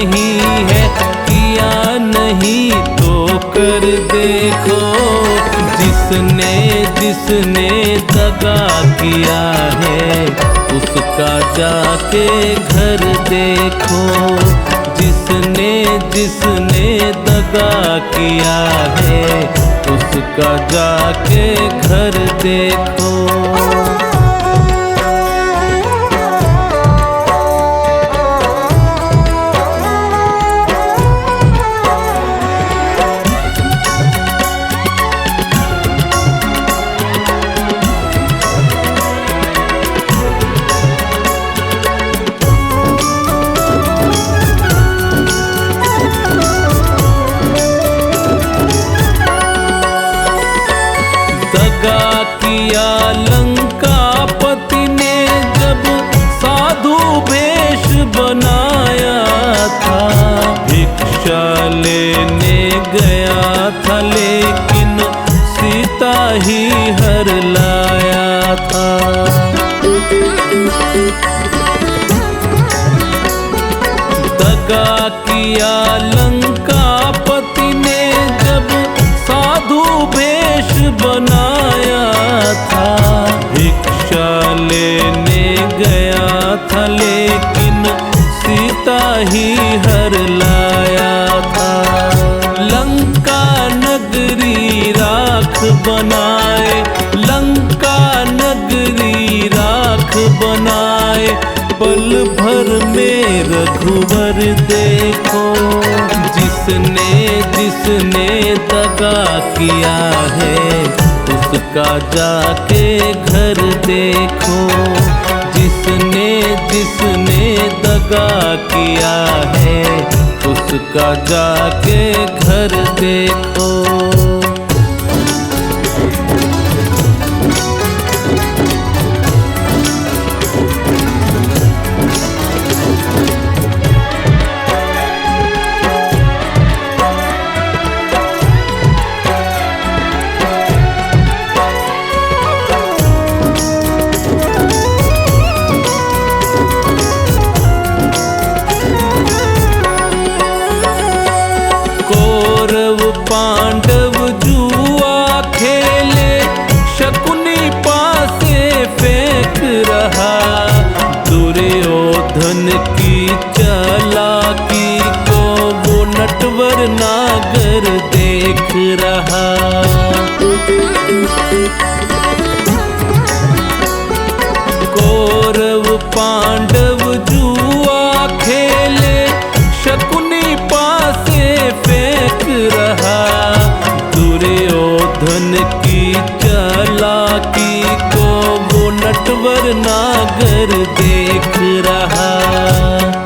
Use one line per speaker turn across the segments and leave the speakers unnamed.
नहीं है, किया नहीं तो कर देखो। जिसने जिसने दगा किया है उसका जाके घर देखो। जिसने जिसने दगा किया है उसका जाके घर देखो। दगा किया लंकापति ने जब साधु वेश बनाया था। भिक्षा लेने गया था लेकिन सीता ही हर लाया था। दगा किया लंकापति ने जब साधु वेश बनाया था। भिक्षा लेने गया था लेकिन सीता ही हर लाया था। लंका नगरी राख बनाए, लंका नगरी राख बनाए, पल भर में रघुवर देखो। जिसने जिसने दगा किया है उसका जाके घर देखो। जिसने जिसने दगा किया है उसका जाके घर देखो। पांडव जुआ खेले, शकुनी पासे फेंक रहा। दुर्योधन की चालाकी को वो नटवर नागर देख रहा। कौरव पांडव जुआ खेले, शकुनी पासे फेंक रहा। दुर्योधन की चालाकी को वो नटवर नागर देख रहा।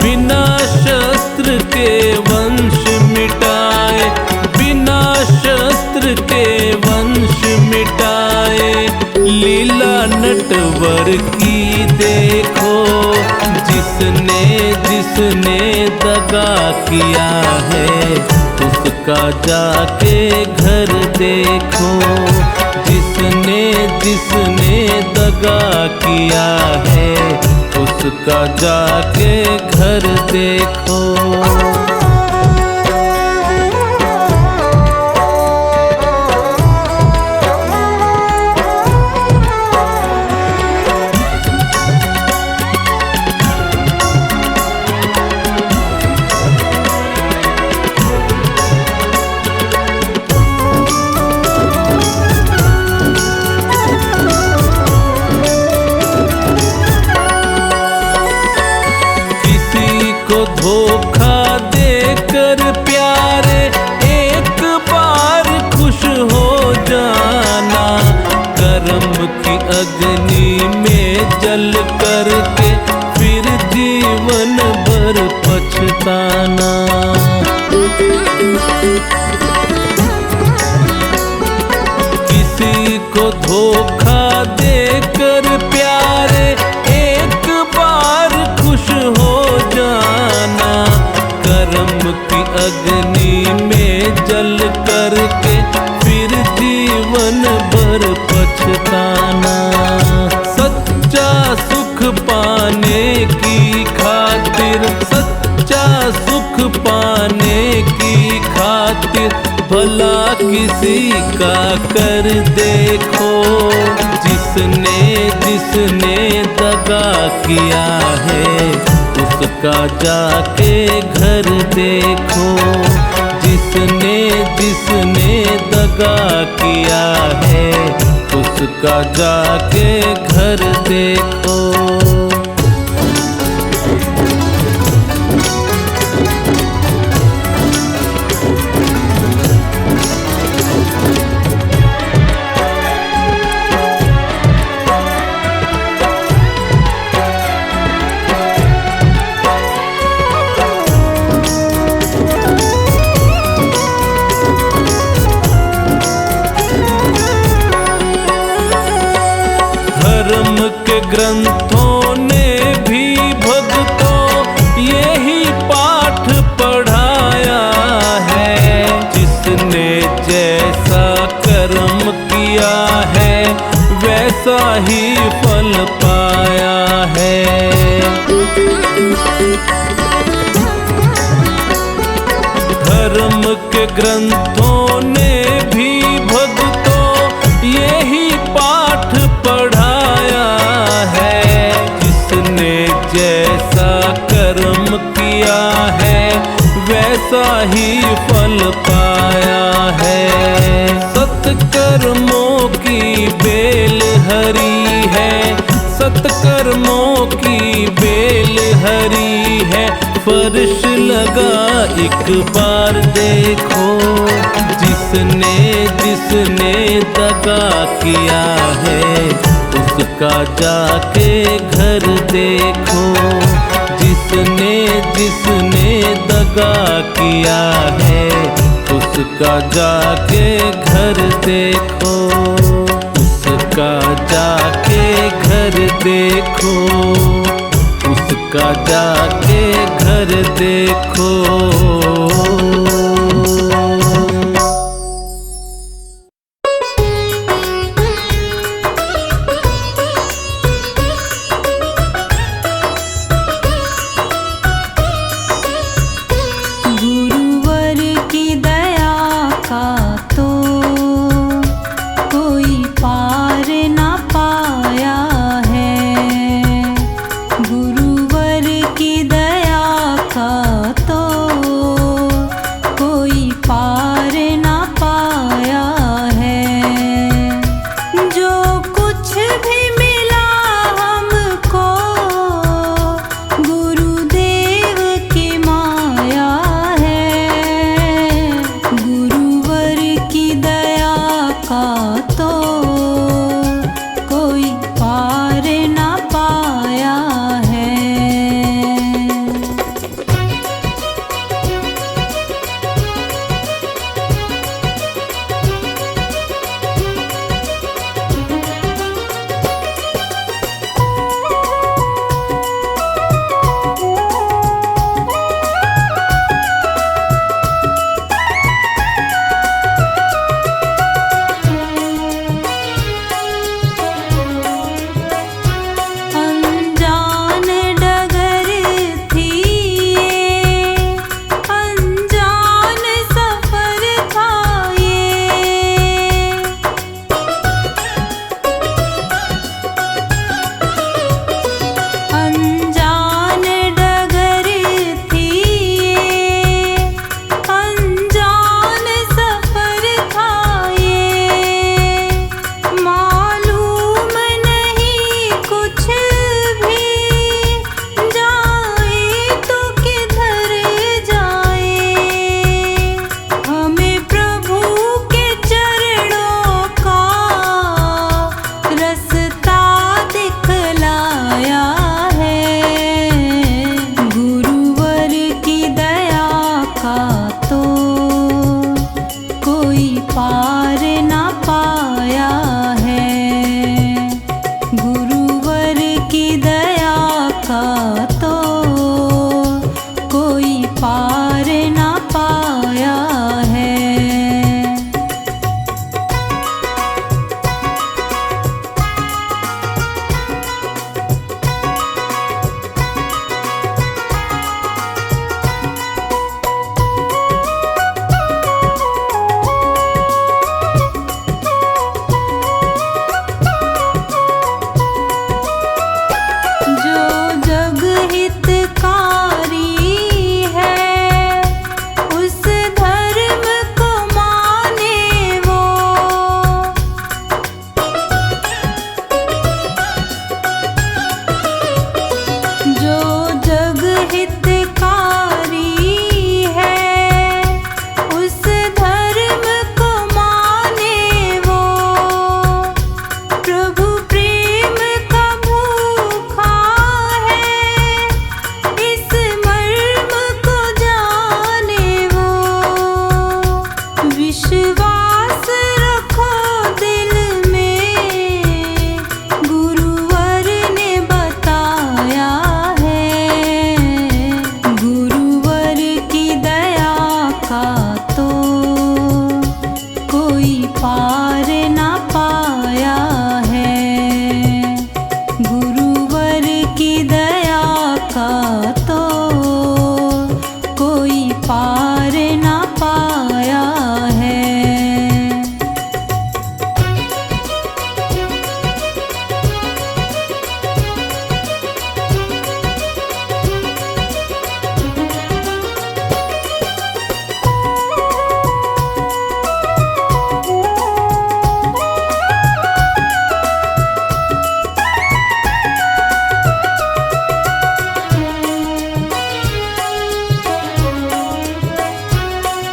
बिना शस्त्र के वंश मिटाए, बिना शस्त्र के वंश मिटाए, लीला नटवर की देखो। जिसने जिसने दगा किया है उसका जाके घर देखो। जिसने जिसने दगा किया है उसका जाके घर देखो। धोखा दे उसी का कर देखो, जिसने जिसने दगा किया है उसका जाके घर देखो, जिसने जिसने दगा किया है उसका जाके घर देखो। धर्म के ग्रंथों ने भी भक्तों यही पाठ पढ़ाया है, जिसने जैसा कर्म किया है वैसा ही फल पाया है। धर्म के ग्रंथों ने भी भक्तों यही पाठ पढ़ाया है, जिसने जैसा कर्म किया है वैसा ही फल पाया है। सत्कर्मों की बेल हरी है, सत्कर्मों की बेल हरी है, फर्श लगा एक बार देखो, जिसने जिसने दगा किया है उसका जाके घर देखो, जिसने जिसने दगा किया है उसका जाके घर देखो, उसका जाके घर देखो, उसका जाके घर देखो।
गुरुवर की दया का तो कोई पार ना पाया है, गुरुवर की दया का तो कोई पार ना पाया है। जो कुछ भी मिला हमको गुरुदेव की माया है, गुरुवर की दया का तो कोई पार ना पाया है। अनजान डगर थी ये, अनजान सफर था ये, अनजान डगर थी ये, अनजान सफर था ये, मालूम नहीं कुछ भी, जाए तो किधर जाए, हमें प्रभु के चरणों का रास्ता दिखलाया है, गुरुवर की दया का तो कोई पार ना पाया है, गुरुवर की दया का तो कोई पार ना पाया है। पार ना पाया है। गुरुवर की दया का तो कोई पार ना पाया है।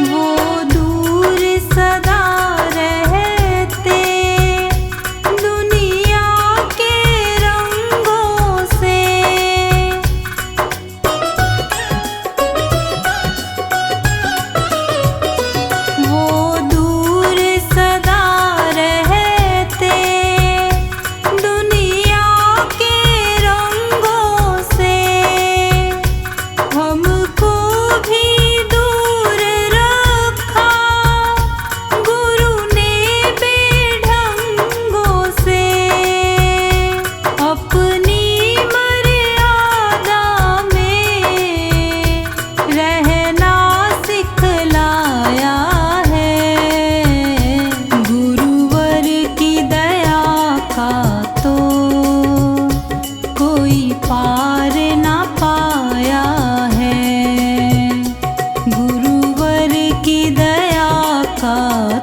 वो दूर सदा रहते दुनिया के रंगों से। वो दूर सदा रहते दुनिया के रंगों से। हमको भी दूर रखा गुरु ने बेढंगों से। अपनी मर्यादा में रहना सिखलाया है। गुरुवर की दया का तो कोई पार ना पाया है। गुरुवर की दया का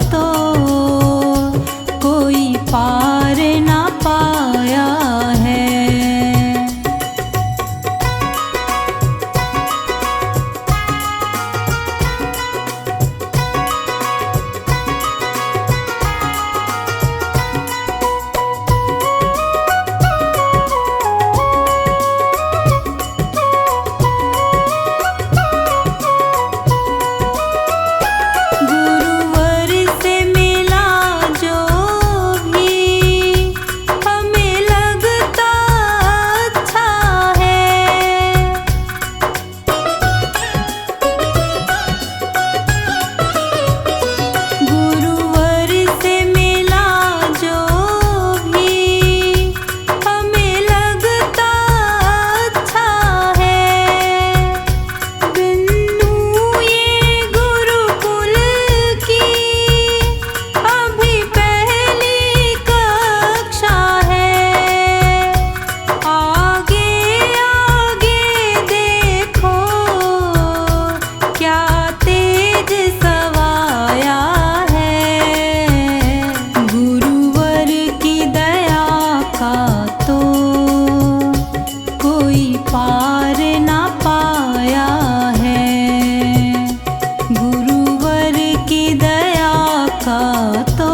तो कोई पार ना पाया है। गुरुवर से मिला जो भी हमें लगता अच्छा है। गुरुवर से मिला जो भी हमें लगता अच्छा है। बिन्नू ये गुरुकुल की अभी पहली कक्षा है। आगे आगे देखो क्या तेज सवाया है। गुरुवर की दया का तो कोई पार ना पाया है। गुरुवर की दया का तो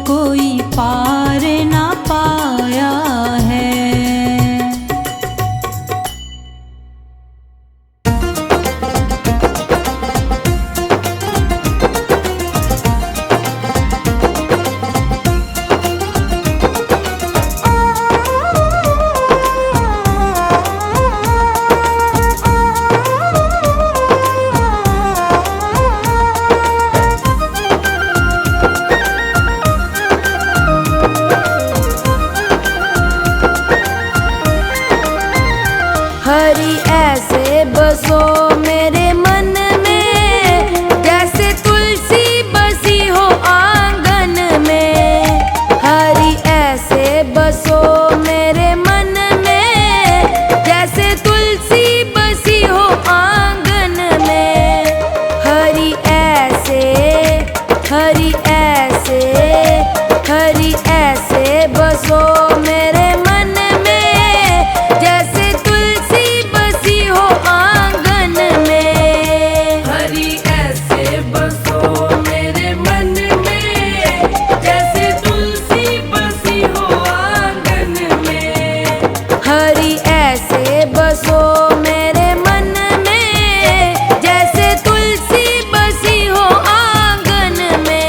कोई पार ना पाया है।
हरि ऐसे बसो मेरे मन में जैसे तुलसी बसी हो आंगन में। हरि ऐसे बसो मेरे मन में जैसे तुलसी बसी हो आंगन में। हरि ऐसे हरि ऐसे हरि ऐसे बसो मेरे मन में जैसे तुलसी बसी हो आंगन में।
हरि ऐसे बसो मेरे मन में जैसे तुलसी बसी हो आंगन में।
हरि ऐसे बसो मेरे मन में जैसे तुलसी बसी हो आंगन में।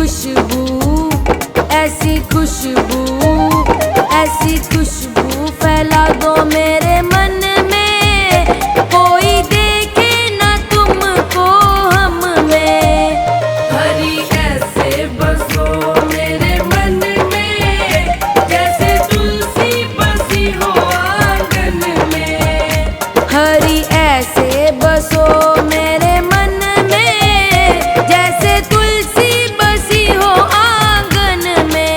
खुशबू, ऐसी खुशबू, ऐसी खुशबू फैला दो मेरे मन में, कोई देखे ना तुमको हम में।
हरी ऐसे बसो मेरे मन में, जैसे तुलसी बसी हो आंगन में।
हरी ऐसे बसो मेरे मन में, जैसे तुलसी बसी हो आंगन में।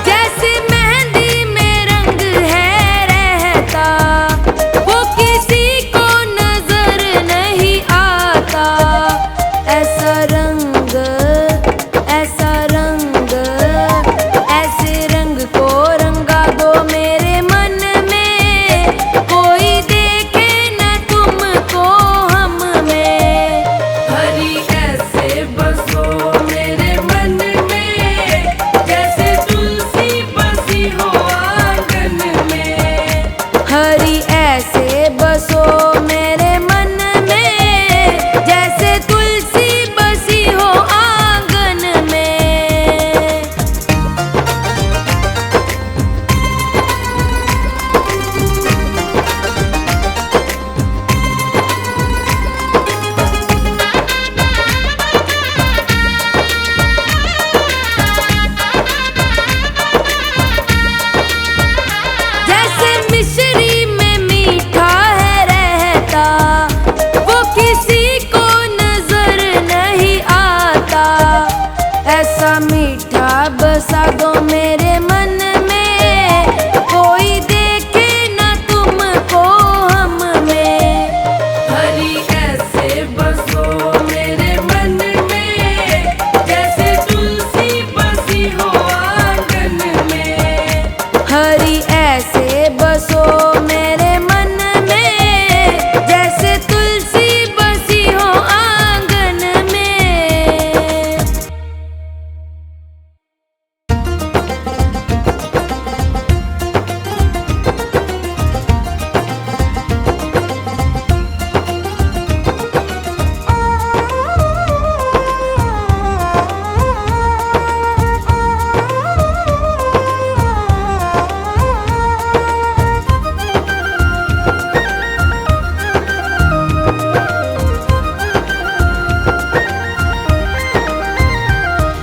जैसे मेहंदी में रंग है रहता, वो किसी को नजर नहीं आता। ऐसा रंग, ऐसा रंग, ऐसे रंग को रंगा दो मेरे मन में, कोई देखे न तुमको हम में।
हरी ऐसे बसो मेरे मन में, जैसे तुलसी बसी हो आंगन में।
हरी ऐसे बसो मेरे मन में, जैसे तुलसी बसी हो आंगन में। जैसे मिश्री में मीठा है रहता, वो किसी को नजर नहीं आता। ऐसा मीठा बसा दो मेरे मन में, कोई देखे न तुमको हम में।
हरी ऐसे बसो मेरे मन में, जैसे तुलसी बसी हो आंगन में।
हरी ऐसे बसो मेरे मन में, जैसे तुलसी बसी हो आंगन में।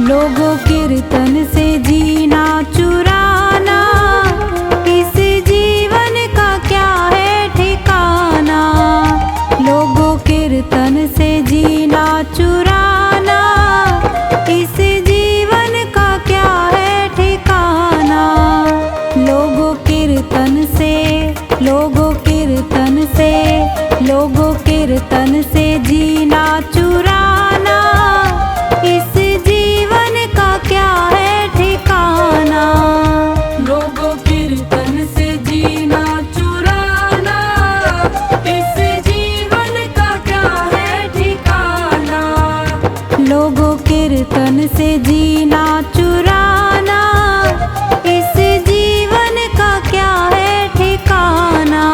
लोगों कीर्तन से जीना चुराना, इस जीवन का क्या है ठिकाना। लोगों कीर्तन से जीना चुराना, इस जीवन का क्या है ठिकाना। लोगों कीर्तन से, लोगों कीर्तन से, लोगों कीर्तन से जीना चुराना, इस जीवन का क्या है ठिकाना।
लोगों कीर्तन से जीना चुराना, इस जीवन का क्या है ठिकाना।
लोगों कीर्तन से जीना चुराना, इस जीवन का क्या है ठिकाना।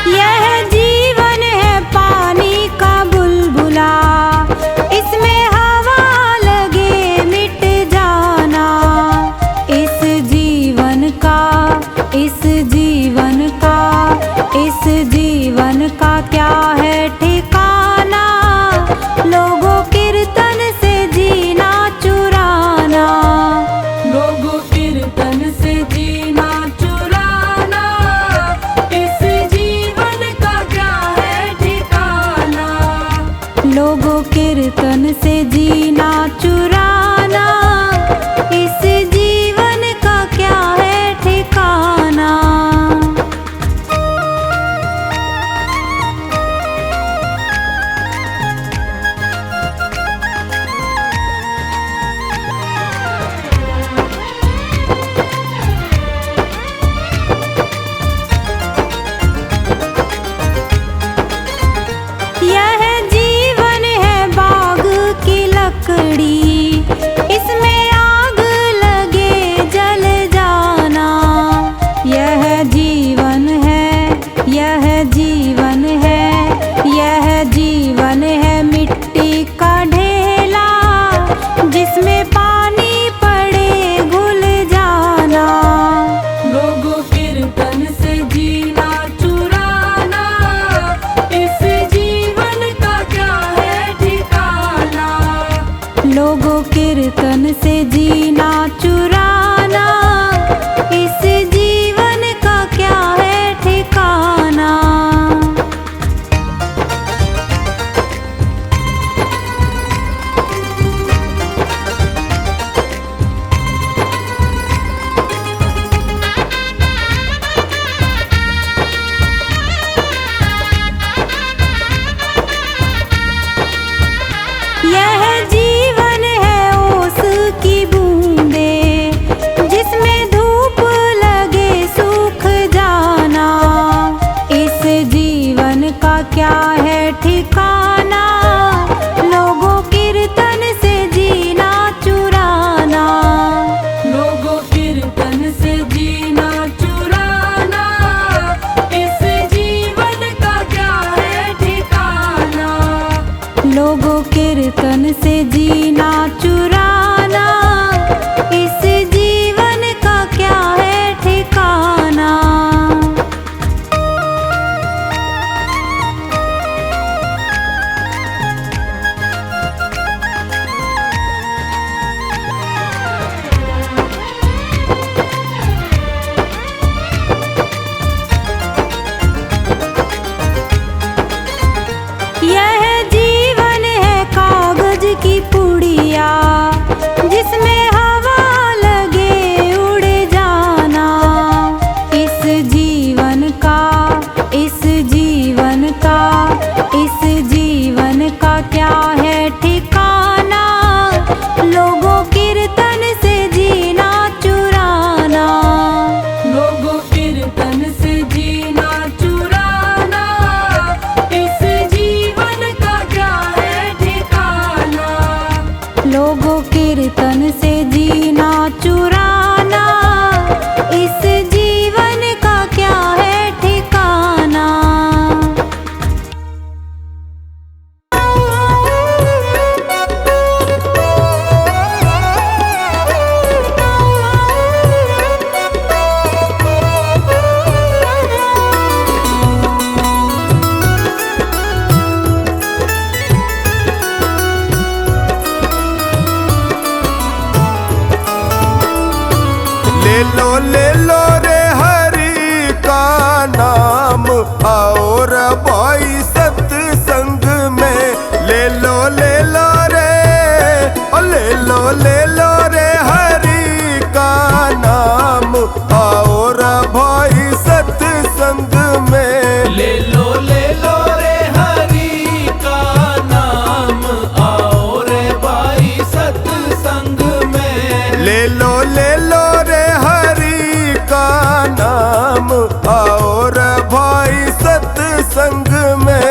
यह जीवन है पानी का बुलबुल,
रे भाई सत्संग में। ले लो रे, ओ ले लो रे हरि का नाम, आओ रे भाई सत्संग में।
ले लो रे हरि का नाम, आओ रे भाई सत्संग में।
ले लो रे हरि का नाम, आओ रे भाई सत्संग में।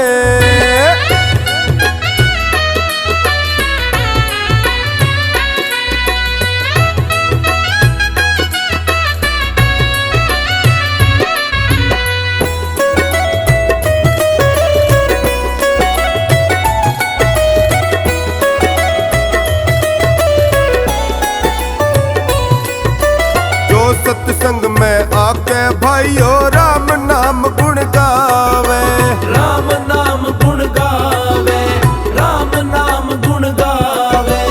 सत्संग में आके भाइयों राम नाम गुण गावे,
राम नाम गुण गावे, राम नाम गुण गावे।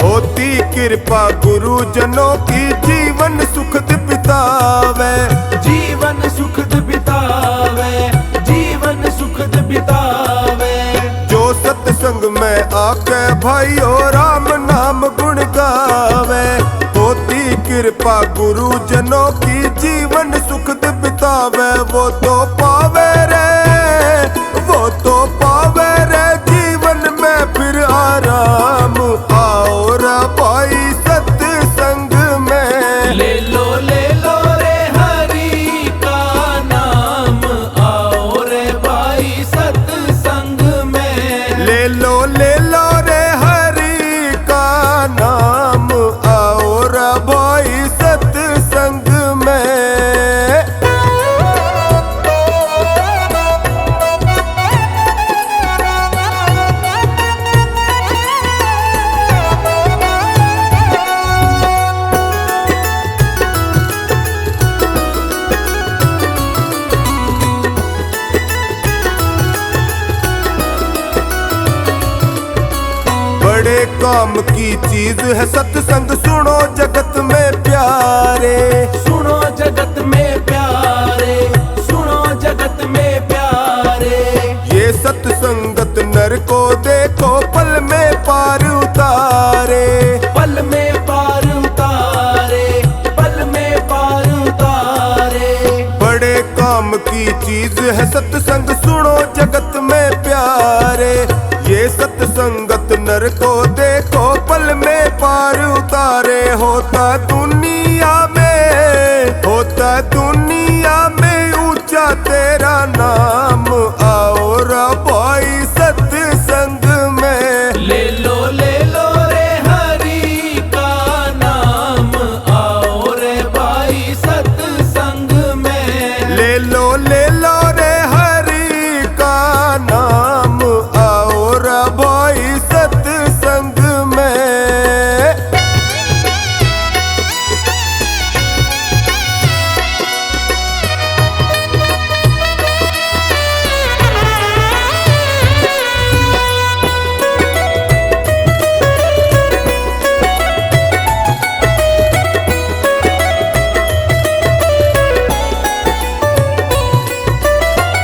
होती कृपा गुरुजनों की जीवन सुखद बितावे,
जीवन सुखद बितावे, जीवन सुखद बितावे।
जो सत्संग में आके भाइयों राम नाम गुण गावे, होती कृपा गुरुजनों की जीवन सुखद बितावे। वो तो पावे रे, वो तो पावे रे जीवन में फिर आराम, आओ रे भाई सत्संग में।
ले लो रे हरि का नाम, आओ रे भाई सत्संग में।
ले लो रे हरि का नाम, आओ रे भाई सत्संग में। बड़े काम की चीज है सत्संग, सुनो जगत में प्यारे,
सुनो जगत में प्यारे, सुनो जगत में प्यारे।
ये सत्संगत नर को देखो पल में पार उतारे,
पल में पार उतारे, पल में पार उतारे।
बड़े काम की चीज है सत्संग, सुनो जगत में प्यारे। ये सत्संगत नर को देखो पल में पार उतारे। होता दुनिया में ऊंचा तेरा नाम, आओ रे भाई सत्संग में।
ले लो रे हरि का नाम, आओ रे भाई सत्संग में।
ले लो रे हरि का नाम, आओ रे भाई सत्संग में।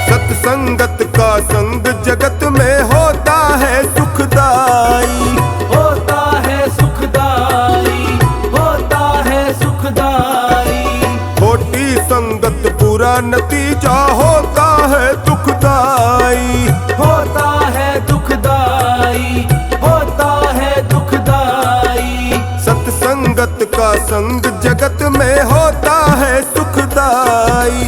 सत्संगत का संग जगत में होता है सुखदाई,
होता है सुखदाई, होता है सुखदाई।
खोटी संगत बुरा नतीजा होता है दुखदाई,
होता है दुखदाई, होता है दुखदाई।
सत्संगत का संग जगत में होता है सुखदाई,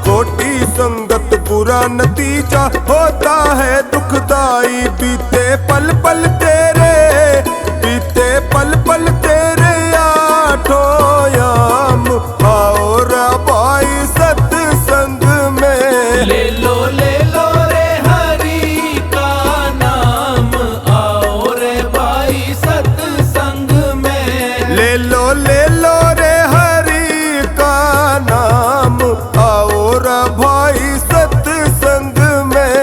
खोटी संगत बुरा नतीजा होता है दुखदाई। बीते पल पल तेरे, बीते पल पल तेरे आठों याम, आओ रे भाई सत्संग में।
ले लो रे हरि का नाम, आओ रे भाई सत्संग में।
ले लो रे हरि का नाम, आओ रे भाई सत्संग में।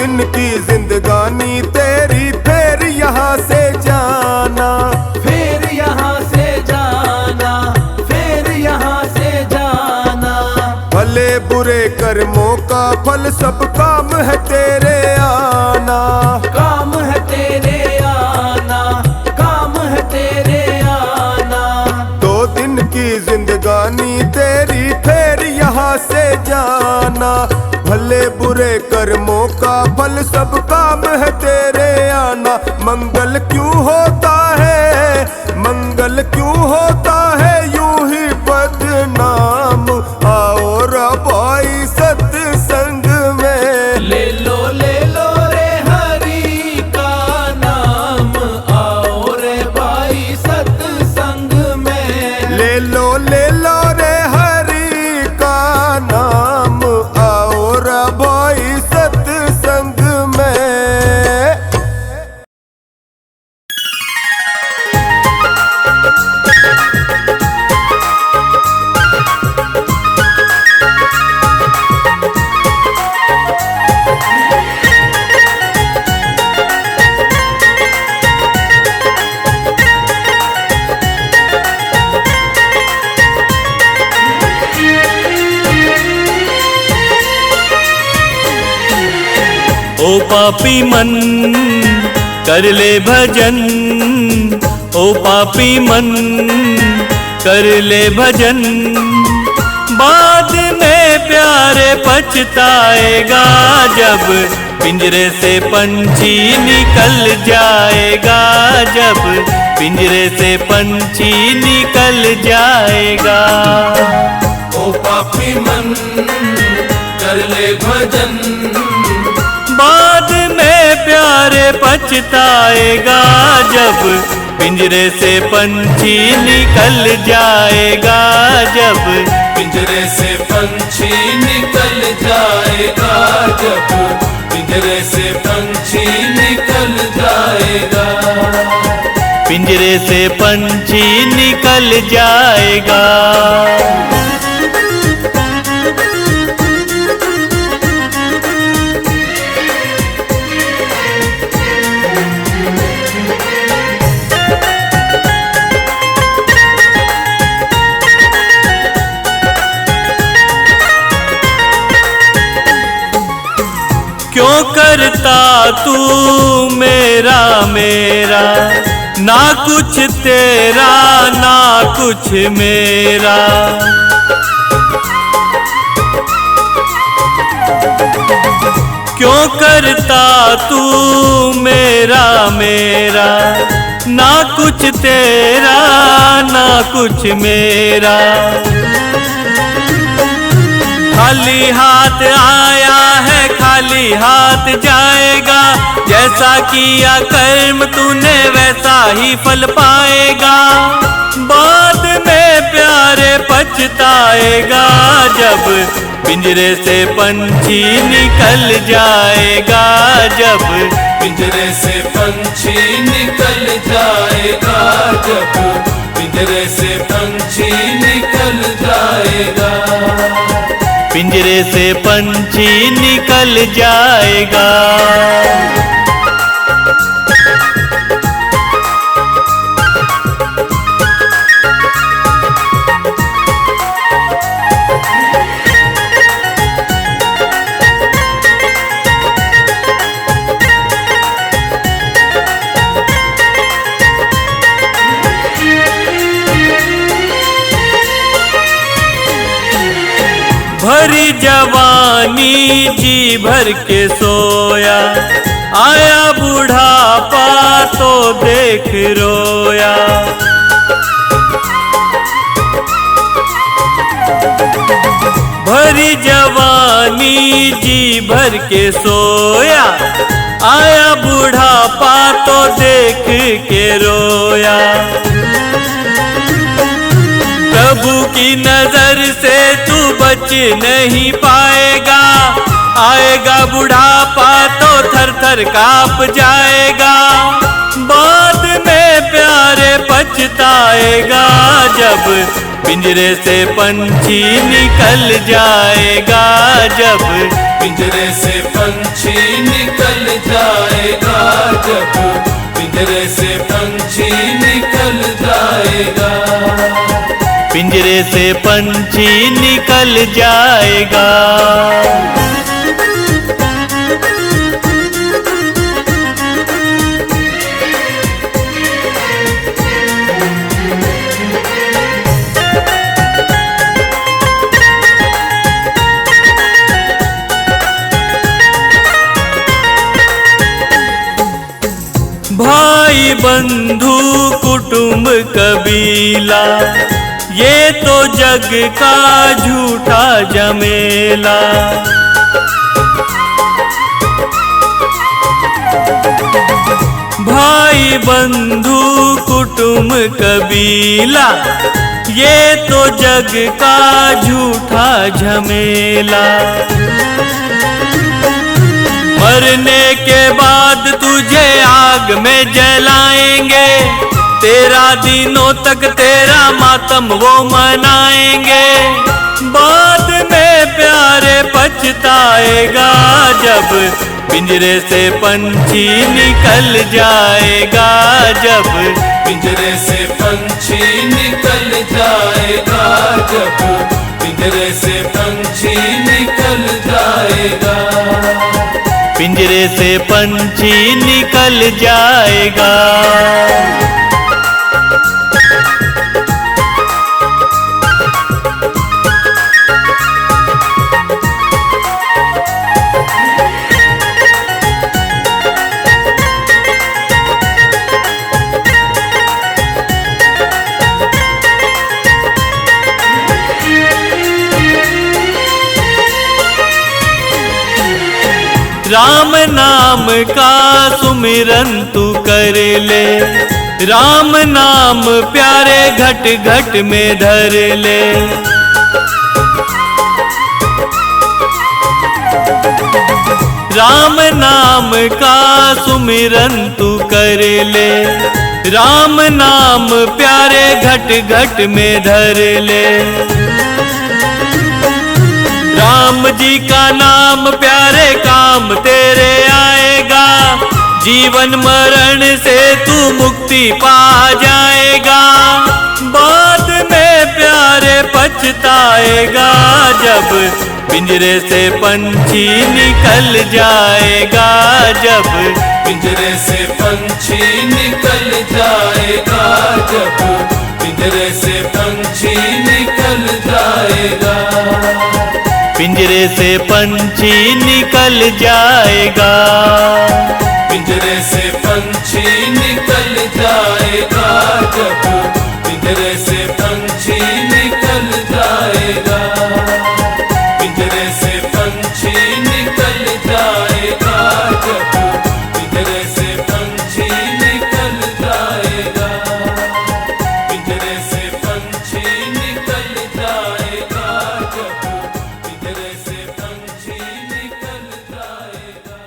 दिन की जिंदगानी तेरी, फिर यहाँ से जाना,
फिर यहाँ से जाना, फिर यहाँ से जाना।
भले बुरे कर्मों का फल सब काम है तेरे आना,
काम है तेरे आना, काम है तेरे आना।
2 दिन की जिंदगानी तेरी, फिर यहाँ से जाना, भले बुरे कर्मों का फल सब काम है तेरे आना। मंगल क्यों होता है, मंगल क्यों होता है यूं ही बदनाम, आओ रबाई सत्संग में।
ले लो रे हरि का नाम, आओ रे भाई सत्संग में।
ले लो रे हरि का नाम, आओ रबाई सत्संग में।
ओ पापी मन कर ले भजन, ओ पापी मन कर ले भजन, बाद में प्यारे पछताएगा जब पिंजरे से पंछी निकल जाएगा, जब पिंजरे से पंछी निकल जाएगा।
ओ पापी मन कर ले भजन,
बाद में प्यारे पछताएगा जब पिंजरे से पंछी निकल जाएगा, जब
पिंजरे से पंछी निकल जाएगा, जब पिंजरे से पंछी निकल जाएगा।
पिंजरे से पंछी निकल जाएगा। क्यों करता तू मेरा मेरा, ना कुछ तेरा ना कुछ मेरा। क्यों करता तू मेरा मेरा, ना कुछ तेरा ना कुछ मेरा। खाली हाथ आया है खाली हाथ जाएगा, जैसा किया कर्म तूने वैसा ही फल पाएगा। बाद में प्यारे पछताएगा जब पिंजरे से पंछी निकल जाएगा, जब
पिंजरे से पंछी निकल जाएगा, जब पिंजरे से पंछी निकल जाएगा।
पिंजरे से पंछी निकल जाएगा। भरी जवानी जी भर के सोया, आया बुढ़ापा तो देख रोया। भरी जवानी जी भर के सोया, आया बुढ़ापा तो देख के रोया। प्रभु की नजर से तू बच नहीं पाएगा, आएगा बुढ़ापा तो थर थर कांप जाएगा। बाद में प्यारे पछ पछताएगा जब पिंजरे से पंछी निकल जाएगा, जब
पिंजरे से पंछी निकल जाएगा, जब पिंजरे से पंछी निकल जाएगा,
पिंजरे से पंछी निकल जाएगा। भाई बंधु कुटुंब कबीला, ये तो जग का झूठा झमेला। भाई बंधु कुटुंब कबीला, ये तो जग का झूठा झमेला। मरने के बाद तुझे आग में जलाएंगे, तेरा दिनों तक तेरा मातम वो मनाएंगे। बाद में प्यारे पछताएगा जब पिंजरे से पंछी निकल जाएगा, जब
पिंजरे से पंछी निकल जाएगा, जब पिंजरे से पंछी निकल जाएगा,
पिंजरे से पंछी निकल जाएगा। राम नाम का सुमिरन तू कर ले, राम नाम प्यारे घट घट में धर ले। राम नाम का सुमिरन तू कर ले, राम नाम प्यारे घट घट में धर ले। राम जी का नाम प्यारे काम तेरे आएगा, जीवन मरण से तू मुक्ति पा जाएगा। बाद में प्यारे पछताएगा जब पिंजरे से पंछी निकल जाएगा, जब
पिंजरे से पंछी निकल जाएगा, जब पिंजरे से पंछी निकल जाएगा,
पिंजरे से पंछी निकल जाएगा,
पिंजरे से पंछी निकल जाएगा, जब पिंजरे से पंछी निकल जाएगा, पिंजरे से पंछी निकल जाएगा, जब पिंजरे से पंछी निकल जाएगा, पिंजरे से पंछी निकल जाएगा, जब पिंजरे से पंछी निकल जाएगा।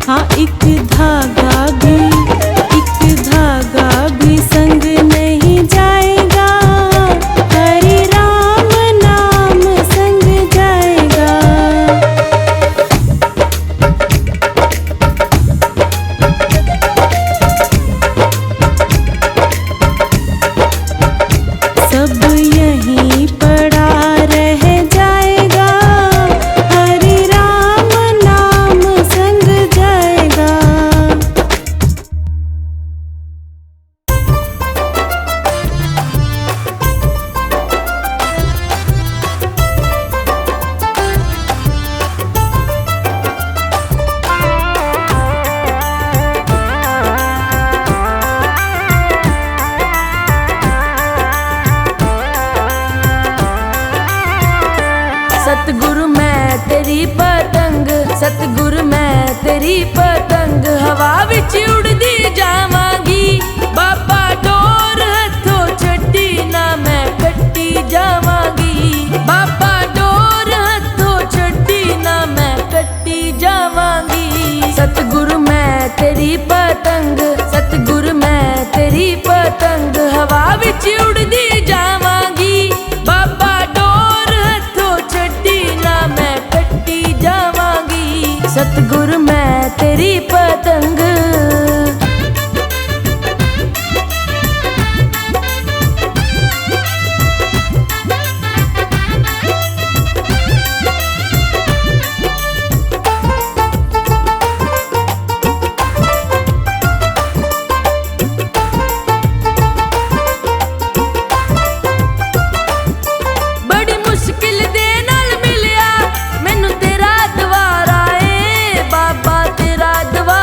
हाँ एक धागा भी संग नहीं जाएगा, हरि राम नाम संग जाएगा। सब यहीं पड़ा रह जाएगा, हरि राम नाम संग जाएगा।
सतगुरु मैं तेरी पतंग, सतगुरु मैं तेरी पतंग, हवा विच उड़दी जावांगी। बाबा डोर हथों छड्डी ना मैं कट्टी जावांगी। बाबा डोर हथों छड्डी ना मैं कट्टी जावांगी। सतगुरु मैं तेरी पतंग, सतगुरु मैं तेरी पतंग, हवा विच उड़दी जावांगी। बाबा डोर हथों छड्डी ना मैं कट्टी जावांगी। सतगुरु मैं तेरी पतंग। बड़ी मुश्किल दे नाल मिलिया मैनू तेरा द्वारा ए बाबा, तेरा द्वारा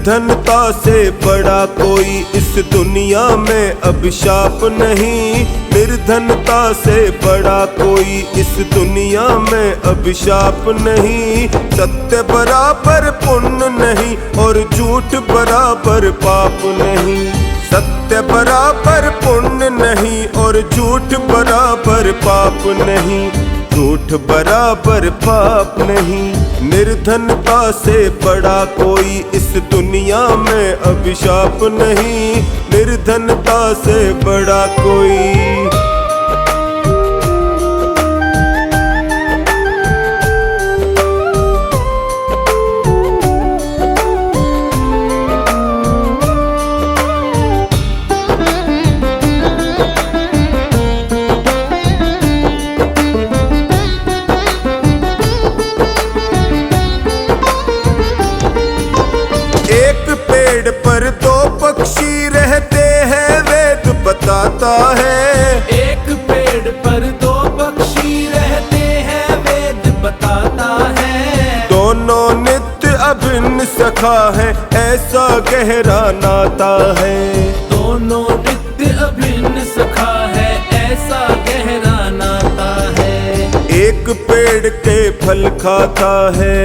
निर्धनता से बड़ा कोई इस दुनिया में अभिशाप नहीं। निर्धनता से बड़ा कोई इस दुनिया में अभिशाप नहीं। सत्य बराबर पुण्य नहीं और झूठ बराबर पाप नहीं। सत्य बराबर पुण्य नहीं और झूठ बराबर पाप नहीं। झूठ बराबर पाप नहीं। निर्धनता से बड़ा कोई इस दुनिया में अभिशाप नहीं। निर्धनता से बड़ा कोई। एक पेड़ पर दो पक्षी रहते हैं वेद बताता है।
एक पेड़ पर दो पक्षी रहते हैं वेद बताता है।
दोनों नित्य अभिन्न सखा है ऐसा गहरा नाता है।
दोनों नित्य अभिन्न सखा है ऐसा गहरा नाता है।
एक पेड़ के फल खाता है।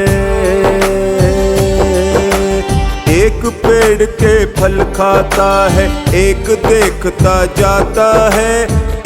एक पेड़ के फल खाता है एक देखता जाता है।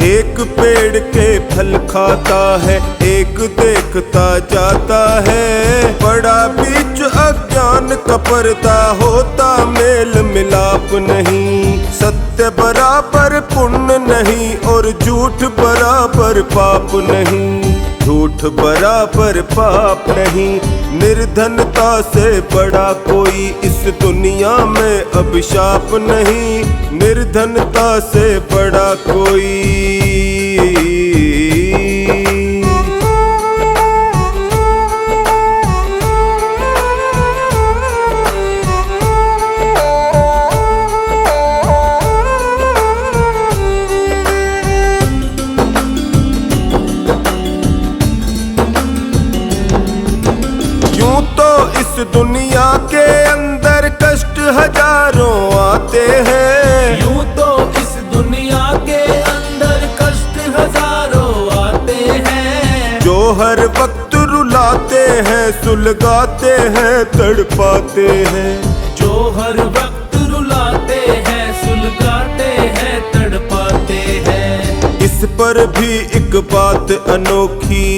एक पेड़ के फल खाता है एक देखता जाता है। बड़ा बीच अज्ञान कपरता होता मेल मिलाप नहीं। सत्य बराबर पुण्य नहीं और झूठ बराबर पाप नहीं। झूठ बराबर पाप नहीं। निर्धनता से बड़ा कोई इस दुनिया में अभिशाप नहीं। निर्धनता से बड़ा कोई। यूं तो इस दुनिया के अंदर कष्ट हजारों आते हैं।
यूं तो इस दुनिया के अंदर कष्ट हजारों आते हैं।
जो हर वक्त रुलाते हैं सुलगाते हैं तड़पाते हैं।
जो हर वक्त रुलाते हैं सुलगाते हैं तड़पाते हैं।
इस पर भी एक बात अनोखी।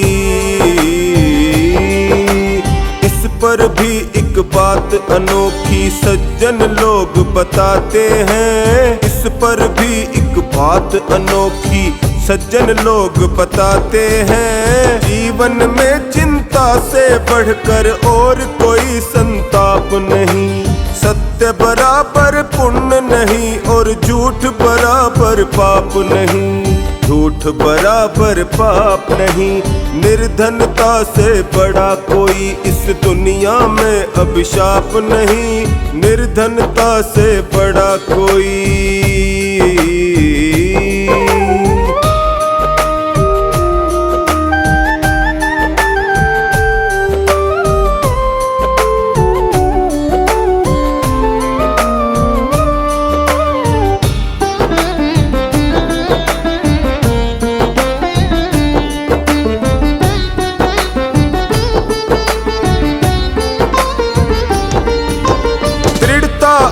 इस पर भी एक बात अनोखी सज्जन लोग बताते हैं। इस पर भी एक बात अनोखी सज्जन लोग बताते हैं। जीवन में चिंता से बढ़कर और कोई संताप नहीं। सत्य बराबर पुण्य नहीं और झूठ बराबर पाप नहीं। झूठ बराबर पाप नहीं। निर्धनता से बड़ा कोई इस दुनिया में अभिशाप नहीं। निर्धनता से बड़ा कोई।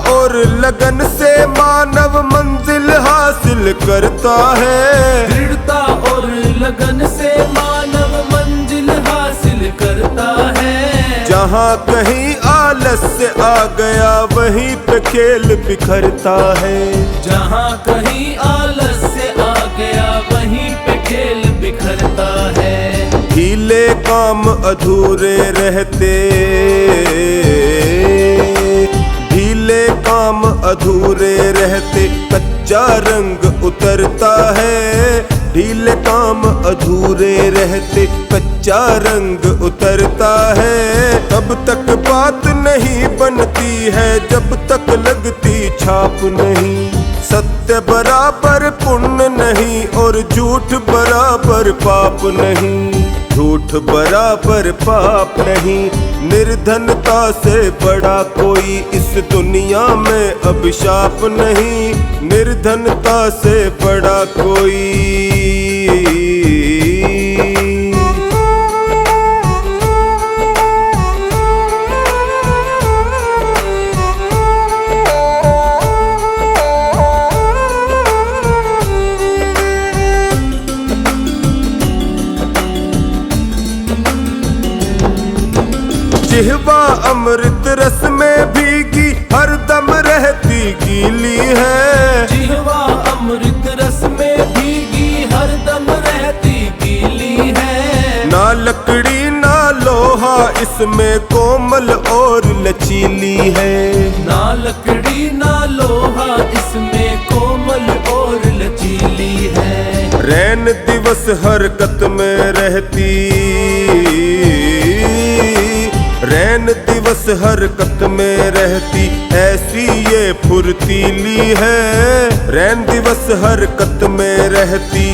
और लगन से मानव मंजिल हासिल करता है।
दृढ़ता और लगन से मानव मंजिल हासिल करता है।
जहाँ कहीं आलस्य आ गया वहीं पे खेल बिखरता है।
जहाँ कहीं आलस्य आ गया वहीं पे खेल बिखरता है।
ढीले काम अधूरे रहते। ढीले काम अधूरे रहते कच्चा रंग उतरता है। ढीले काम अधूरे रहते कच्चा रंग उतरता है। तब तक बात नहीं बनती है जब तक लगती छाप नहीं। सत्य बराबर पुण्य नहीं और झूठ बराबर पाप नहीं। झूठ बराबर पाप नहीं, निर्धनता से बड़ा कोई इस दुनिया में अभिशाप नहीं, निर्धनता से बड़ा कोई। जिह्वा अमृत रस में भीगी हरदम रहती गीली है,
जिह्वा अमृत रस में भीगी हरदम रहती गीली है।
ना लकड़ी ना लोहा इसमें कोमल और लचीली है,
ना लकड़ी ना लोहा इसमें कोमल और लचीली है।
रैन दिवस हरकत में रहती, रैन दिवस हरकत में रहती, ऐसी ये फुर्तीली है। रैन दिवस हरकत में रहती,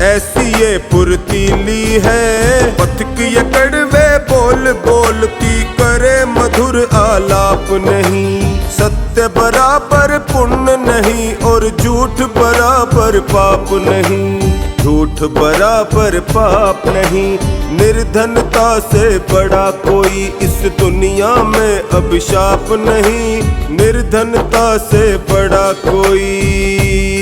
ऐसी ये फुर्तीली है। पथिक ये कड़वे बोल बोलती, करे मधुर आलाप नहीं। सत्य बराबर पुण्य नहीं और झूठ बराबर पाप नहीं, झूठ बराबर पाप नहीं, निर्धनता से बड़ा कोई इस दुनिया में अभिशाप नहीं, निर्धनता से बड़ा कोई।